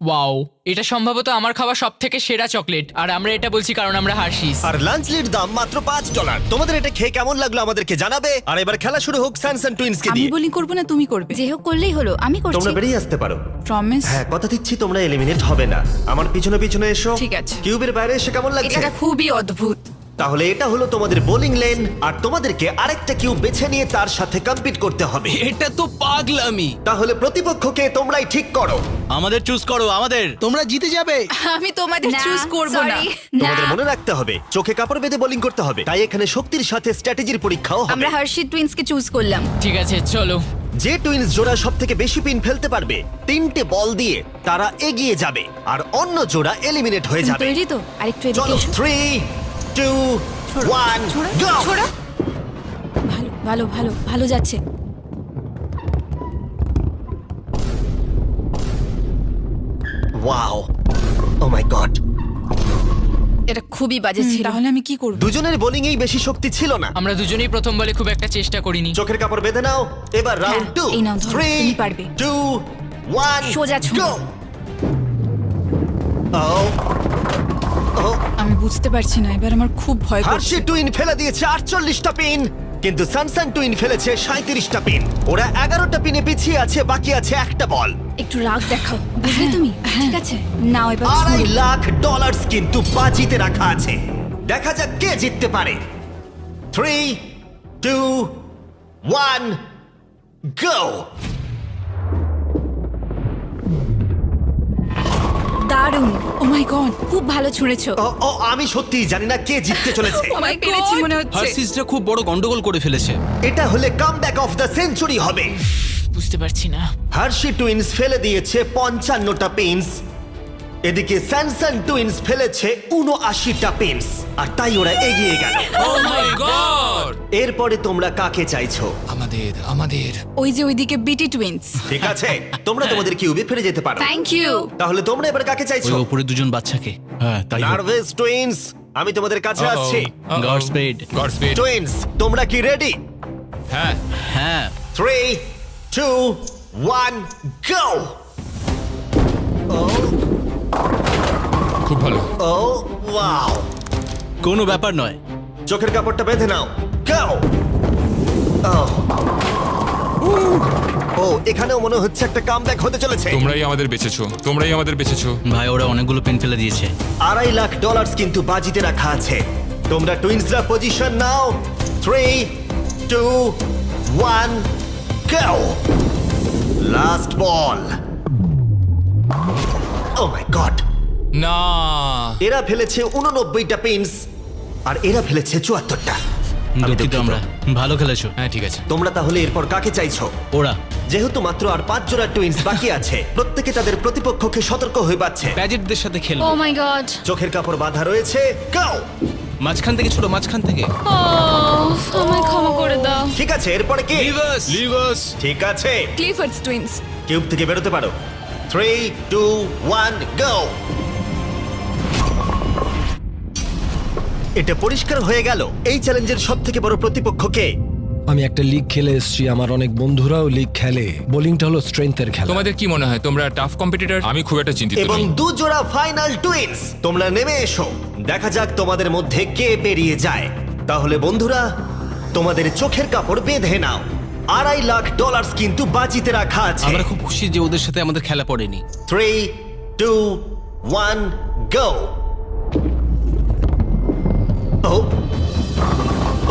ওয়াও, এটা সম্ভবত আমার খাওয়া সব থেকে সেরা চকলেট, আর আমরা এটা বলছি কারণ আমরা হার্শিস। আর লাঞ্চলির দাম মাত্র $5। তোমাদের এটা খেয়ে কেমন লাগলো আমাদেরকে জানাবে। আর এবার খেলা শুরু হোক স্যানসন টুইন্স কে আমি দিয়ে। বোলিং করব না তুমি করবে? যে হোক করলেই হলো, আমি করছি। তোমরা বেরিয়ে আসতে পারো। প্রমিস? হ্যাঁ, কথা দিচ্ছি তোমরা এলিমিনেট হবে না। আমার পিছনে পিছনে এসো। ঠিক আছে। কিউবের বাইরে এসে কেমন লাগছে? এটা খুবই অদ্ভুত। তাহলে এটা হলো তোমাদের বোলিং লেন, আর তোমাদেরকে আরেকটা কিউব বেছে নিয়ে তার সাথে কম্পিট করতে হবে। এটা তো পাগলামি। তাহলে প্রতিপক্ষকে তোমরাই ঠিক করো। আমাদের চুজ করো, আমাদের। তোমরা জিতে যাবে। আমি তোমাদের না, চুজ করব না। sorry, তোমাদের না। মনে রাখতে হবে চোখে কাপড় বেঁধে বোলিং করতে হবে। তাই এখানে শক্তির সাথে স্ট্র্যাটেজির পরীক্ষাও হবে। আমরা হার্শি টুইন্সকে চুজ করলাম। ঠিক আছে, চলো। যে টুইন্স জোড়া সব থেকে বেশি পিন ফেলতে পারবে 3টে বল দিয়ে তারা এগিয়ে যাবে, আর অন্য জোড়া এলিমিনেট হয়ে তুমি যাবে। তৈরি তো? আরেকটু এদিকে চলো, এসো। 3, 2, 1, go! ছোড়া। ভালো ভালো ভালো ভালো যাচ্ছে। Wow! Oh my God! এটা খুবই বাজে ছিল। তাহলে আমি কি করব? দুজনের বোলিং এই বেশি শক্তি ছিল না। আমরা দুজনেই প্রথম বলে খুব একটা চেষ্টা করিনি। চোখের কাপড় বেঁধে নাও। এবার রাউন্ড 2, এই নাও ধরো, 3, তুমি পারবে। 2, 1, সোজা ছোঁড়ো। go! Oh! Oh! আমি বুঝতে পারছি না, এবার আমার খুব ভয় করছে। হার্শি টুইন ফেলে দিয়েছে 48টা পিন, কিন্তু সানসান টুইন ফেলেছে 37টা পিন। ওরা 11টা পিনে পিছিয়ে আছে, বাকি আছে একটা বল। একটু রাগ দেখাও, বুঝলে তুমি? ঠিক আছে, নাও এবার $2.5 ছোঁড়ো। লাখ কিন্তু বাজিতে রাখা আছে। দেখা যাক কে জিততে পারে। 3, 2, 1, go! দারুণ, ও মাই গড, খুব ভালো ছুঁড়েছো। আমি সত্যিই জানি না কে জিততে চলেছে। আমি পেরেছি মনে হচ্ছে। হার্সিসরা খুব বড় গন্ডগোল করে ফেলেছে। এটা হলে কামব্যাক অফ দ্য সেঞ্চুরি হবে। বুঝতে পারছি না। হার্শি টুইন্স ফেলে দিয়েছে 55টা পিনস, এদিকে স্যানসন টুইন্স ফেলেছে 79টা পিনস, আর তাই ওরা এগিয়ে গেল। ও মাই গড! এরপরে তোমরা কাকে চাইছো? আমাদের ওই যে ওইদিকে বিটি টুইন্স। ঠিক আছে, তোমরা তোমাদের কিউবে ফিরে যেতে পারো। Thank you. তাহলে তোমরা এবার কাকে ওই চাইছো? ওপরে দুজন বাচ্চাকে। হ্যাঁ, তাই নার্ভাস টুইন্স, আমি তোমাদের কাছে আসছি। Godspeed. গডস্পিড। টুইন্স, তোমরা কি রেডি? হ্যাঁ, হ্যাঁ, 3, 2, 1, go! খুব ভালো। ও ওয়াও! কোনো ব্যাপার নয়। চোখের কাপড়টা বেঁধে নাও। গো! ও, এখানেও মনে হচ্ছে একটা কামব্যাক হতে চলেছে। তোমরাই আমাদের বেঁচেছো। ভাই, ওরা অনেকগুলো পেন ফেলে দিয়েছে। $2.5 লাখ কিন্তু বাজিতে রাখা আছে। তোমরা টুইন্সরা পজিশন নাও। 3, 2, 1, go! Last ball. Oh my God! না, এরা ফেলেছে 89টা পিনস, আর এরা ফেলেছে 74টা। দুঃখিত আমরা। ভালো খেলেছো। হ্যাঁ ঠিক আছে। তোমরা তাহলে এরপর কাকে চাইছো? ওরা। যেহেতু মাত্র আর 5 জোড়া টুইন্স বাকি আছে, প্রত্যেকে তাদের প্রতিপক্ষকে সতর্ক হয়ে পাচ্ছে। প্যাজেটদের সাথে ও খেলবো। মাই গড। চোখের কাপড় বাঁধা রয়েছে। গো! মাঝখান থেকে ছোট, মাঝখান থেকে। আমায় ক্ষমা করে দাও। ঠিক আছে, এরপরে কি? লিভার্স। ঠিক আছে, ক্লিফোর্ডস টুইন্স। কিউব থেকে বেরোতে পারো। 3, 2, 1, গো! এটা পরিষ্কার হয়ে গেল এই চ্যালেঞ্জের সবথেকে বড় প্রতিপক্ষকে। আমি একটা লিগ খেলে এসেছি, আমার অনেক বন্ধুরাও লিগ খেলে। বোলিংটা হলো স্ট্রেংথের খেলা। তোমাদের কি মনে হয় তোমরা টাফ কম্পিটিটর? আমি খুব একটা চিন্তিত এবং নই। 2 জোড়া ফাইনাল টুইন্স, তোমরা নেমে এসো। দেখা যাক তোমাদের মধ্যে কে পেরিয়ে যায়। তাহলে বন্ধুরা, তোমাদের চোখের কাপড় বেঁধে নাও। $2.5 লাখ কিন্তু বাজিতে রাখা আছে। আমরা খুব খুশি যে ওদের সাথে আমাদের খেলা পড়েনি। 3, 2, 1, go! O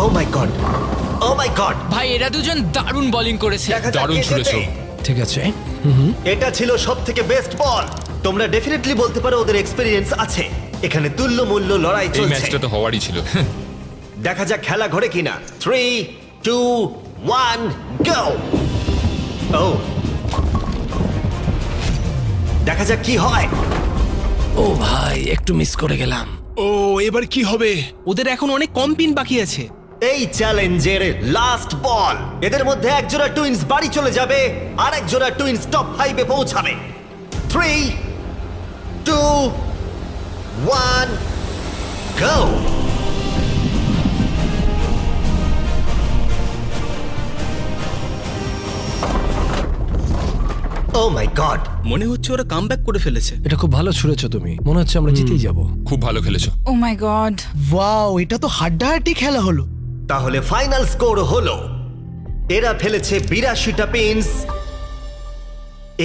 O my god, O my god. ভাই এরা দুজন দারুণ বোলিং করেছে। দেখা যাক দারুণ কে ছুড়েছো। জেতে। ঠিক আছে। এটা ছিল সবথেকে বেস্ট বল। তোমরা ডেফিনেটলি বলতে পারো ওদের এক্সপেরিয়েন্স আছে। এখানে তুল্য মূল্য লড়াই এই চলছে। ম্যাচটা তো হওয়ারই ছিল। দেখা যাক খেলা ঘরে কিনা। 3, 2, 1, গো। ও দেখা যাক কি হয়। ও ভাই, একটু মিস করে গেলাম। ও এবার কি হবে? ওদের এখন অনেক কম পিন বাকি আছে। এই চ্যালেঞ্জের লাস্ট বল। এদের মধ্যে এক জোড়া টুইন্স বাড়ি চলে যাবে আর এক জোড়া টুইন্স টপ 5 এ পৌঁছাবে। 3, 2, 1, গো। ও মাই গড, মনে হচ্ছে ওরা কামব্যাক করে ফেলেছে। এটা খুব ভালো ছুড়েছো তুমি, মনে হচ্ছে আমরা জিতেই যাব। খুব ভালো খেলেছো। ও মাই গড। ওয়াও, এটা তো হাড্ডাহাড্ডি খেলা হলো। তাহলে ফাইনাল স্কোর হলো এরা ফেলেছে 82টা পিনস,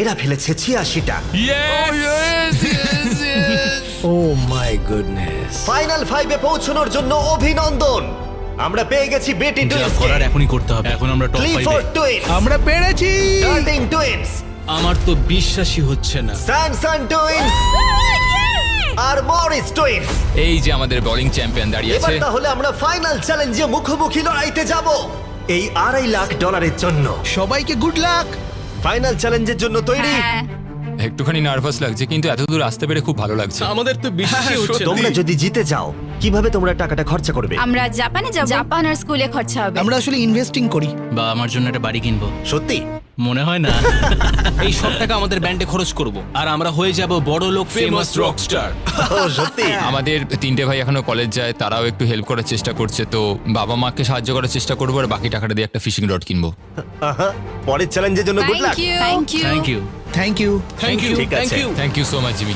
এরা ফেলেছে 86টা। ও মাই গুডনেস। ফাইনাল 5 এ পৌঁছানোর জন্য অভিনন্দন। আমরা পেয়ে গেছি বেটি যা টুইন্স, করার এখনই করতে হবে। এখন আমরা টপ 5-এ। ক্লিফোর্ড টুইন্স, আমরা পেরেছি। ডার্লিং টুইন্স, আমার তো বিশ্বাসই হচ্ছে না। স্যামসন টুইন্স আর মরিস টুইন্স। এই যে আমাদের বোলিং চ্যাম্পিয়ন দাঁড়িয়ে এবার আছে। তাহলে আমরা ফাইনাল চ্যালেঞ্জে মুখোমুখি লড়াইতে যাব এই $2.5 লাখ জন্য। সবাইকে গুড লাক। ফাইনাল চ্যালেঞ্জের জন্য তৈরি? হ্যাঁ। একটুখানি নার্ভাস লাগছে, কিন্তু এত দূর আসতে পেরে খুব ভালো লাগছে। আমাদের তো বিশ্বাসই হচ্ছে না। তোমরা যদি জিতে যাও কিভাবে তোমরা টাকাটা খরচা করবে? আমরা জাপানে যাব। জাপান আর স্কুলে খরচা হবে। আমরা আসলে ইনভেস্টিং করি। বা আমার জন্য একটা বাড়ি কিনবো। সত্যি? মনে হয় না। এই সব টাকা আমাদের ব্যান্ডে খরচ করব আর আমরা হয়ে যাব বড় লোক, ফেমাস রকস্টার। ও সত্যি? আমাদের 3টে ভাই এখনো কলেজ যায়, তারাও একটু হেল্প করার চেষ্টা করছে, তো বাবা মাকে সাহায্য করার চেষ্টা করবো আর বাকি টাকাটা দিয়ে একটা ফিশিং রড কিনবো। আহা, পরের চ্যালেঞ্জের জন্য good luck. Thank you. Thank you. Thank you. Thank you, ঠিক থ্যাংক আছে। You. Thank you so much Jimmy.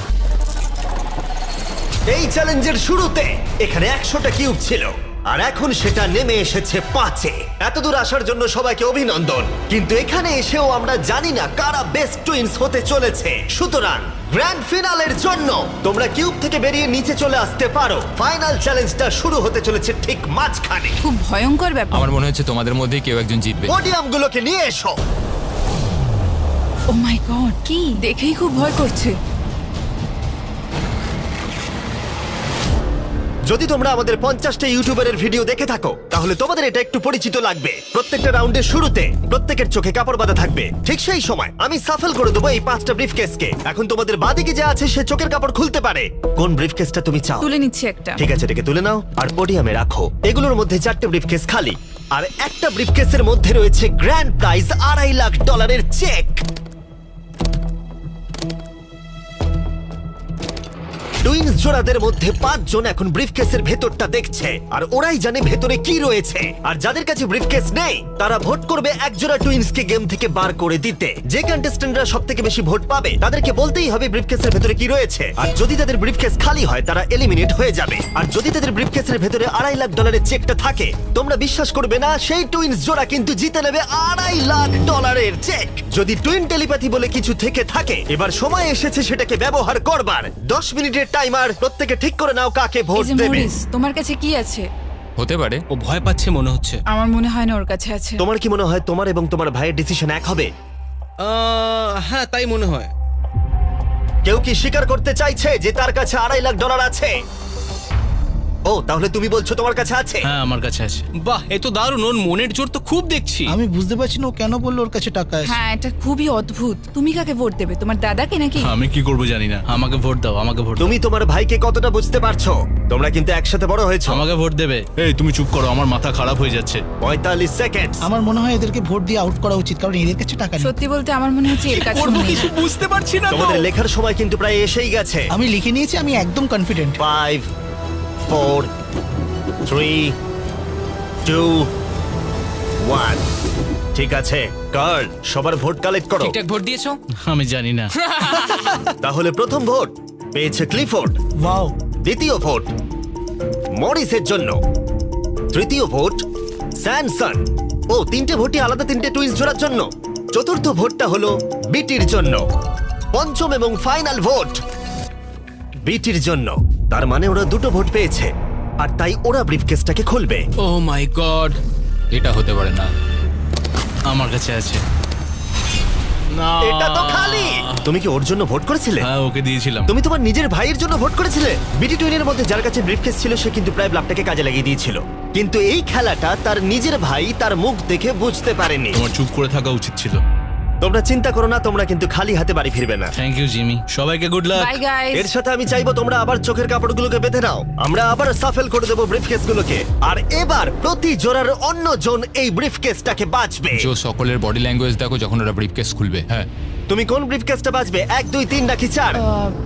এই চ্যালেঞ্জের শুরুতে এখানে 100টা কিউব ছিল আর এখন সেটা নেমে এসেছে 5-এ। এত দূর আসার জন্য সবাইকে অভিনন্দন। কিন্তু এখানে এসেও আমরা জানি না কারা বেস্ট টুইন্স হতে চলেছে। সুতরাং গ্র্যান্ড ফিনালের জন্য তোমরা কিউব থেকে বেরিয়ে নিচে চলে আসতে পারো। ফাইনাল চ্যালেঞ্জটা শুরু হতে চলেছে ঠিক মাঝখানে। খুব ভয়ঙ্কর ব্যাপার। আমার মনে হচ্ছে তোমাদের মধ্যেই কেউ একজন জিতবে। পোডিয়ামগুলোকে নিয়ে এসো। ও মাই গড, কি দেখেই খুব ভয় করছে। যদি তোমরা আমাদের 50টা ইউটিউবারের ভিডিও দেখে থাকো তাহলে তোমাদের এটা একটু পরিচিত লাগবে। প্রত্যেকটা রাউন্ডের শুরুতে প্রত্যেকের চোখে কাপড় বাঁধা থাকবে। ঠিক সেই সময় আমি সাফল করে দেবো এই 5টা ব্রিফকেসকে। এখন তোমাদের বাদিকে যে আছে সে চোখের কাপড় খুলতে পারে। কোন ব্রিফকেসটা তুমি চাও? তুলে নিচ্ছি একটা। ঠিক আছে, এটাকে তুলে নাও আর পোডিয়ামে রাখো। এগুলোর মধ্যে 4টে ব্রিফকেস খালি আর একটা ব্রিফকেসের মধ্যে রয়েছে grand prize $2.5 lakh cheque. Twins জোড়াদের মধ্যে 5 জন এখন ব্রিফকেসের ভেতরটা দেখছে আর ওরাই জানে ভেতরে কি রয়েছে। আর যাদের কাছে ব্রিফকেস নেই তারা ভোট করবে এক জোড়া টুইন্সকে গেম থেকে বার করে দিতে। যে কন্টেস্ট্যান্টরা সবথেকে বেশি ভোট পাবে তাদেরকে বলতেই হবে ব্রিফকেসের ভেতরে কি রয়েছে। আর যদি তাদের ব্রিফকেস খালি হয় তারা এলিমিনেট হয়ে যাবে। আর যদি তাদের ব্রিফকেসের ভেতরে $2.5 লাখ চেকটা থাকে, তোমরা বিশ্বাস করবে না, সেই টুইন্স জোড়া কিন্তু জিতে নেবে $2.5 লাখ চেক। যদি টুইন টেলিপ্যাথি বলে কিছু থেকে থাকে, এবার সময় এসেছে সেটাকে ব্যবহার করবার। 10 মিনিটের টাইমার। প্রত্যেকে ঠিক করে নাও কাকে ভোট এই যে দেবে। মরিস, তোমার কাছে কি আছে? হতে পারে। ও ভয় পাচ্ছে মনে হচ্ছে। আমার মনে হয় না ওর কাছে আছে। তোমার কি মনে হয় তোমার এবং তোমার ভাইয়ের ডিসিশন এক হবে? হ্যাঁ, তাই মনে হয়। কেউ কি স্বীকার করতে চাইছে যে তার কাছে $2.5 লাখ আছে? ও, তাহলে তুমি বলছো তোমার কাছে আছে? হ্যাঁ, আমার কাছে আছে। বাহ, এ তো দারুণ। ওর মনের জোর তো খুব দেখছি। আমি বুঝতে পারছি না ও কেন বললো ওর কাছে টাকা আছে। হ্যাঁ, এটা খুবই অদ্ভুত। তুমি কাকে ভোট দেবে? তোমার দাদাকে নাকি? আমি কি করব জানি না। আমাকে ভোট দাও, আমাকে ভোট দাও। তুমি তোমার ভাইকে কতটা বুঝতে পারছো? তোমরা কিন্তু একসাথে বড় হয়েছো। আমাকে ভোট দেবে। এই তুমি চুপ করো, আমার মাথা খারাপ হয়ে যাচ্ছে। 45 সেকেন্ড। আমার মনে হয় এদেরকে ভোট দিয়ে আউট করা উচিত, কারণ এদের কাছে টাকা নেই। সত্যি বলতে আমার মনে হচ্ছে এর কাছে করবো নেই। কিছু বুঝতে পারছি না তো। তোমাদের লেখার সময় কিন্তু প্রায় এসেই গেছে। আমি লিখে নিয়েছি, আমি একদম কনফিডেন্ট। 5, 4, 3, 2, 1। ঠিক আছে, কার্ল, সবার ভোট কালেক্ট করো। ঠিকঠাক ভোট দিয়েছো? আমি জানি না। তাহলে প্রথম ভোট পেয়েছে ক্লিফোর্ড। ওয়াও। দ্বিতীয় ভোট মরিসের জন্য। তৃতীয় ভোট স্যামসন। ও, 3টে ভোটই আলাদা 3টে টুইন্স জোড়ার জন্য। চতুর্থ ভোটটা হলো বিটির জন্য। পঞ্চম এবং ফাইনাল ভোট বিটির জন্য। তার মানে ওরা 2টো ভোট পেয়েছে। আর তাই ওরা ব্রিফকেসটাকে খুলবে। ও মাই গড, এটা হতে পারে না। আমার কাছে আছে। না এটা তো খালি। তুমি কি ওর জন্য ভোট করেছিলে? হ্যাঁ, ওকে দিয়েছিলাম। তুমি তোমার নিজের ভাইয়ের জন্য ভোট করেছিলে? বিটি টুইনের মধ্যে যার কাছে ব্রিফকেস ছিল সে কিন্তু প্রায় ব্লাফটাকে কাজে লাগিয়ে দিয়েছিল, কিন্তু এই খেলাটা তার নিজের ভাই তার মুখ দেখে বুঝতে পারেনি। তোমার চুপ করে থাকা উচিত ছিল। তোমরা চিন্তা করো না, তোমরা কিন্তু খালি হাতে বাড়ি ফিরবে না। থ্যাংক ইউ জিমি, সবাইকে গুড লাক। Bye guys. এর সাথে আমি চাইবো তোমরা আবার চোখের কাপড়গুলোকে বেঁধে নাও। আমরা আবার সাফেল করে দেবো ব্রিফকেসগুলোকে, আর এবার প্রতি জোড়ার অন্য জন এই ব্রিফকেসটাকে বাঁচবে। জো, সকলের বডি ল্যাঙ্গুয়েজ দেখো যখন ওরা ব্রিফকেস খুলবে। হ্যাঁ, তুমি কোন ব্রিফকেসটা বাঁচবে? 1, 2, 3 নাকি 4?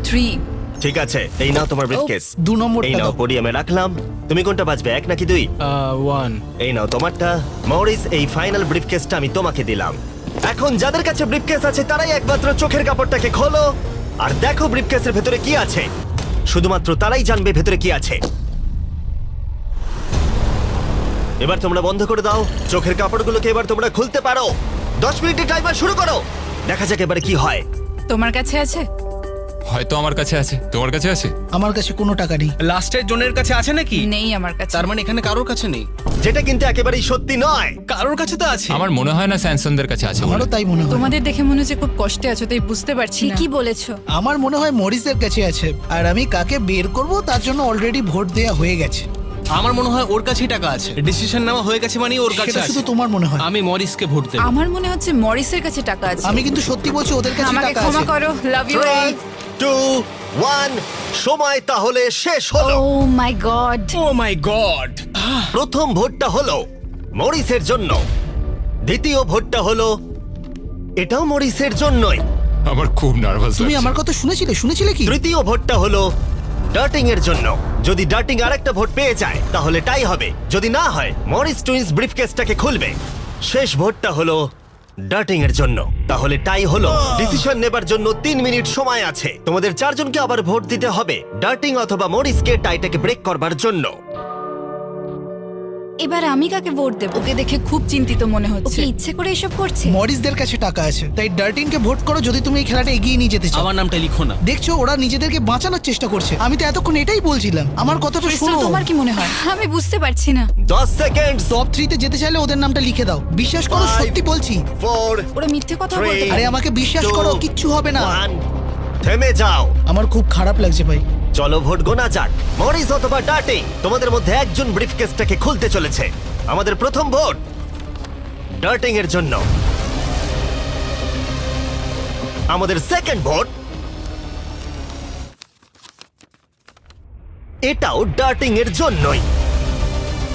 3। ঠিক আছে, এই নাও তোমার ব্রিফকেস। 2 নম্বরটা এই নাও দাও। পোডিয়ামে রাখলাম। তুমি কোনটা বাঁচবে, 1 নাকি 2? 1। এই নাও তোমারটা। মরিস, এই ফাইনাল ব্রিফকেসটা আমি তোমাকে দিলাম। এখন যাদের কাছে ব্রিফকেস আছে তারাই একমাত্র চোখের কাপড়টাকে খোলো আর দেখো ব্রিফকেসের ভেতরে কি আছে। শুধুমাত্র তারাই জানবে ভেতরে কি আছে। এবার তোমরা বন্ধ করে দাও চোখের কাপড়গুলোকে, এবার তোমরা খুলতে পারো। 10 মিনিটের টাইমার শুরু করো, দেখা যাক এবারে কি হয়। তোমার কাছে আছে? হয়তো আমার কাছে আছে। তোমার কাছে আছে? আমার কাছে কোনো টাকা নেই। লাস্টের জনের কাছে আছে নাকি? নেই আমার কাছে। তার মানে এখানে কারোর কাছে নেই। যেটা কিন্তু একেবারেই সত্যি নয়। কারোর কাছে তো আছে। আমার মনে হয় না স্যামসনদের কাছে আছে বলে। আমারও তাই মনে হয়। তোমাদের দেখে মনে হচ্ছে খুব কষ্টে আছো, তাই বুঝতে পারছি না। কি বলেছো? আমার মনে হয় মরিসের কাছে আছে, আর আমি কাকে বের করব তার জন্য অলরেডি ভোট দেয়া হয়ে গেছে। আমার মনে হয় ওর কাছেই টাকা আছে। ডিসিশন নেওয়া হয়ে গেছে মানে ওর কাছে সেটা আছে। শুধু তোমার মনে হয়। আমি মরিসকে ভোট দেব। আমার মনে হচ্ছে মরিসের কাছে টাকা আছে। আমি কিন্তু সত্যি বলছি, ওদের কাছে আমাকে টাকা ক্ষমা আছে। করো, লাভ ইউ 3, অল। 2, 1, সময় তাহলে শেষ হলো। ও my god. O my god. প্রথম ভোটটা হলো মরিসের জন্য, দ্বিতীয় ভোটটা হলো এটাও মরিসের জন্যই, আমার খুব নার্ভাস তুমি আমার কথা শুনেছিলে কি? তৃতীয় ভোটটা হলো ডার্টিং এর জন্য। যদি ডার্টিং আরেকটা ভোট পেয়ে যায় তাহলে টাই হবে, যদি না হয় মরিস টুইন্স ব্রিফকেসটাকে খুলবে। শেষ ভোটটা হলো ডার্টিং এর জন্য, তাহলে টাই হলো। ডিসিশন নেবার জন্য 3 মিনিট সময় আছে। তোমাদের 4 জনকে আবার ভোট দিতে হবে ডার্টিং অথবা মরিসকে টাইটাকে ব্রেক করবার জন্য। এবার আমি কাকে ভোট দেব? ওকে দেখে খুব চিন্তিত মনে ও হচ্ছে। কি ইচ্ছে করে এসব করছে? মরিসদের কাছে টাকা আছে, তাই ডার্টিনকে ভোট করো যদি তুমি এই খেলাটা এগিয়ে নিয়ে যেতে চাও। আমার নামটা লিখো না। দেখছো ওরা নিজেদেরকে বাঁচানোর চেষ্টা করছে। আমি তো এতক্ষণ এটাই বলছিলাম, আমার কথাটা ক্রিস্টাল, শোনো। তোমার কি মনে হয়? আমি বুঝতে পারছি না। 10 সেকেন্ড। টপ 3 তে যেতে চাইলে ওদের নামটা লিখে দাও, বিশ্বাস করো, 5, সত্যি বলছি। 4, ওরা মিথ্যে কথা 3, বলতে আরে পারে। আমাকে বিশ্বাস করো, কিচ্ছু হবে না। 1, থেমে যাও। আমার খুব খারাপ লাগছে ভাই। চলো ভোট গোনা যাক। মরিস অথবা ডার্টিং, তোমাদের মধ্যে একজন ব্রিফকেসটাকে খুলতে চলেছে। আমাদের প্রথম ভোট ডার্টিং এর জন্য। আমাদের সেকেন্ড ভোট এটাও ডার্টিং এর জন্যই।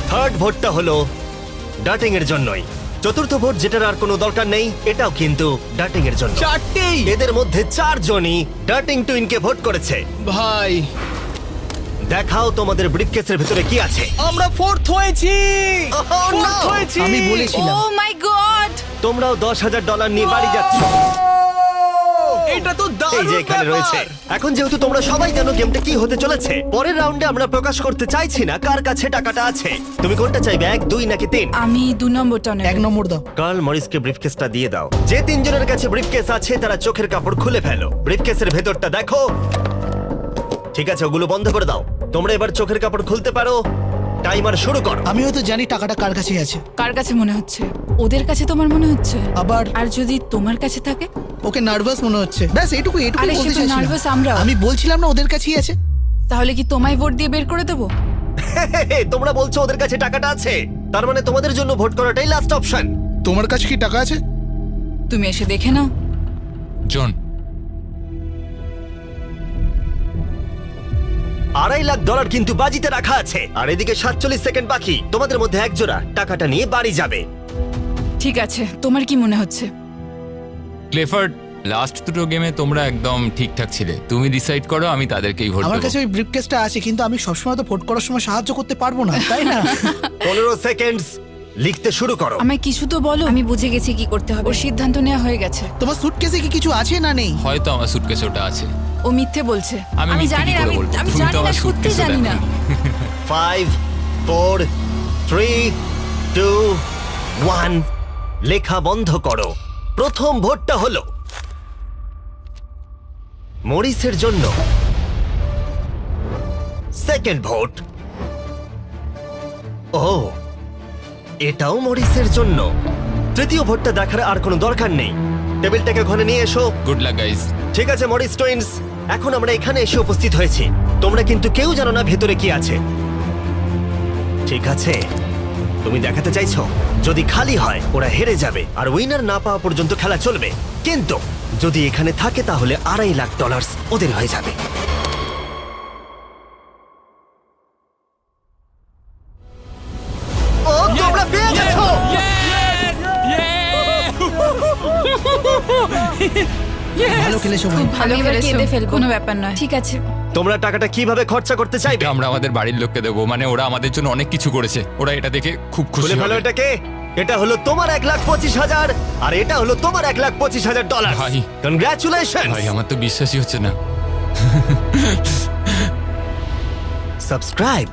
থার্ড ভোটটা হলো ডার্টিং এর জন্যই। চতুর্থ ভোট, যেটার আর কোনো দরকার নেই, এটাও কিন্তু ডার্টিং এর জন্য। 4টেই। এদের মধ্যে 4 জনই ডার্টিং টুইনকে ভোট করেছে। ভাই, দেখাও তোমাদের ব্রিফকেসের ভিতরে কি আছে। আমরা 4th হয়েছি। Oh, no! 4th হয়েছি। আমি বলেছিলাম। ও মাই গড। তোমরাও $10,000 নিয়ে বাড়ি যাচ্ছ। এটা তো এই দারুণ যে এখানে ব্যাপার। রয়েছে। এখন যেহেতু তোমরা সবাই জানো গেমটা কি হতে চলেছে, পরের রাউন্ডে আমরা প্রকাশ করতে চাইছি না কার কাছে টাকাটা আছে। তুমি কোনটা চাইবে, 1, 2 নাকি 3? আমি 2 নম্বরটা নেব। 1 নম্বর দাও। কার্ল মরিসকে ব্রিফকেসটা দিয়ে দাও। যে 3 জনের কাছে ব্রিফকেস আছে তারা চোখের কাপড় খুলে ফেলো। ব্রিফকেসের ভেতরটা দেখো। ঠিক আছে, ওগুলো বন্ধ করে দাও। তোমরা এবার চোখের কাপড় খুলতে পারো। টাইমার শুরু করো। আমি হয়তো জানি টাকাটা কার কাছে আছে। কার কাছে মনে হচ্ছে? ওদের কাছে তোমার মনে হচ্ছে? আবার আর যদি তোমার কাছে থাকে? ওকে নার্ভাস মনে হচ্ছে, ব্যাস এইটুকু আরে বলতে সে তো চাইছিলাম। নার্ভাস আমরা। আমি বলছিলাম না ওদের কাছেই আছে। তাহলে কি তোমায় ভোট দিয়ে বের করে দেবো? তোমরা বলছো ওদের কাছে টাকাটা আছে, তার মানে তোমাদের জন্য ভোট করাটাই লাস্ট অপশন। তোমার কাছে কি টাকা আছে? তুমি এসে দেখে নাও। জন, $2.5 লাখ কিন্তু বাজিতে রাখা আছে, আর এদিকে 47 সেকেন্ড বাকি। তোমাদের মধ্যে এক জোড়া টাকাটা নিয়ে বাড়ি যাবে। ঠিক আছে, তোমার কি মনে হচ্ছে? ক্লেফার্ড, লাস্ট দুটো গেমে তোমরা একদম ঠিকঠাক ছিলে। তুমি ডিসাইড করো, আমি তাদেরকেই ভোট আমার দেবো। কাছে ওই ব্রিফকেসটা আছে, কিন্তু আমি সবসময় তো ভোট করার সময় সাহায্য করতে পারবো না, তাই না? 15 সেকেন্ড, লিখতে শুরু করো। আমায় কিছু তো বলো। আমি বুঝে গেছি কি করতে হবে। ওর সিদ্ধান্ত নেওয়া হয়ে গেছে। তোমার সুটকেসে কি কিছু আছে না নেই? হয়তো আমার সুটকেসে ওটা আছে। ও মিথ্যে বলছে। আমি আমি মিথ্যে জানি কি না, করে আমি বলবো? আমি তুমি তো জানি না, আমার সত্যি suitcase-ও জানি না। দেখোনি। 5, 4, 3, 2, 1, লেখা বন্ধ করো। প্রথম ভোটটা হলো মরিসের জন্য। সেকেন্ড ভোট ও, এটাও মরিসের জন্য। তৃতীয় ভোটটা দেখার আর কোনো দরকার নেই। টেবিলটাকে ওখানে নিয়ে এসো। Good luck guys. ঠিক আছে মরিস টুইনস, এখন আমরা এখানে এসে উপস্থিত হয়েছি। তোমরা কিন্তু কেউ জানো না ভেতরে কি আছে। ঠিক আছে, তুমি দেখাতে চাইছো যদি খালি হয় ওরা হেরে যাবে আর উইনার না পাওয়া পর্যন্ত খেলা চলবে। কিন্তু যদি এখানে থাকে তাহলে $2.5 লাখ ওদের হয়ে যাবে। ও, তোমরা পেয়ে গেছো। ভালো খেলেছো ভাই। ভালো আমি এবার খেলেছো। কেঁদে ফেলবো। কোনো ব্যাপার নয়। ঠিক আছে। তোমরা টাকাটা কিভাবে খরচা করতে চাইবে? এটা আমরা আমাদের বাড়ির লোককে দেবো, মানে ওরা আমাদের জন্য অনেক কিছু করেছে, ওরা এটা দেখে খুব খুশি খুলে ফেলো হবে। এটাকে। এটা হলো তোমার $1,25,000 আর এটা হলো তোমার $1,25,000। ভাই। কনগ্রাচুলেশন। ভাই আমার তো বিশ্বাসই হচ্ছে না। সাবস্ক্রাইব